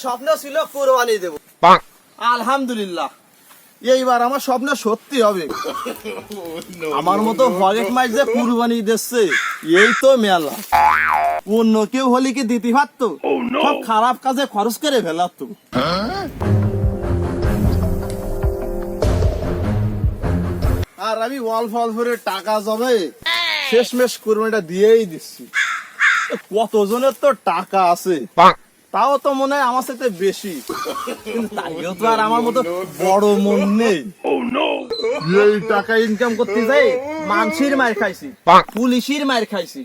স্বপ্ন ছিল কুরবানি দেব, আলহামদুলিল্লাহ এইবার আমার স্বপ্ন সত্যি হবে। আমার মতো ফরেট মাইক যে কুরবানি দিচ্ছে এই তো মেলা। অন্য কেউ হলে কি দিতে পারতো? সব খারাপ কাজে খরচ করে ফেলাতো। আর আমি অল্প অল্প করে টাকা জমে শেষমেশ কুরবানিটা দিয়েই দিচ্ছি। কতজনের তো টাকা আছে, তাও তো মনে হয় আমার সাথে বেশি, কিন্তু তাইও তো আর আমার মতো বড় মন নেই। এই টাকা ইনকাম করতে যাই মানুষের মার খাইছি, পুলিশের মার খাইছি,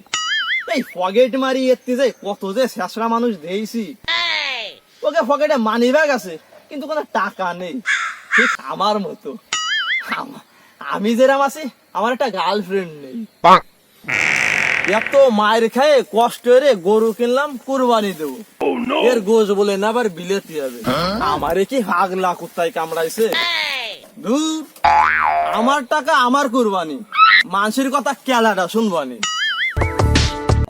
এই পকেট মারি এতে যাই কত যে শেষরা মানুষ দিয়েছি। ওকে পকেটে মানি ব্যাগ আছে কিন্তু কোনো টাকা নেই, ঠিক আমার মতো। আমি যেরাম আছি আমার একটা গার্লফ্রেন্ড নেই। এত মায়ের খায় কষ্ট করে গরু কিনলাম কুরবানি দেবো, এর গোজ বলে না আবার বিলেতি হবে। আমারে কি হাগলা কুত্তায় কামড়াইছে? ধুর, আমার টাকা আমার কুরবানি, মানুষের কথা কেলাটা শুনবানি।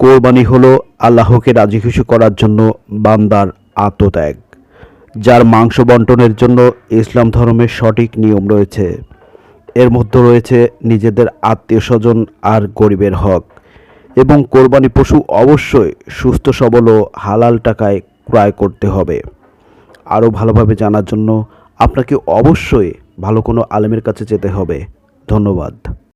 কোরবানি হলো আল্লাহকে রাজি খুশি করার জন্য বান্দার আত্মত্যাগ, যার মাংস বন্টনের জন্য ইসলাম ধর্মের সঠিক নিয়ম রয়েছে। এর মধ্যে রয়েছে নিজেদের আত্মীয় স্বজন আর গরিবের হক। এবং কোরবানি পশু অবশ্যই সুস্থ সবল ও হালাল টাকায় ক্রয় করতে হবে। আরও ভালোভাবে জানার জন্য আপনাকে অবশ্যই ভালো কোনো আলেমের কাছে যেতে হবে। ধন্যবাদ।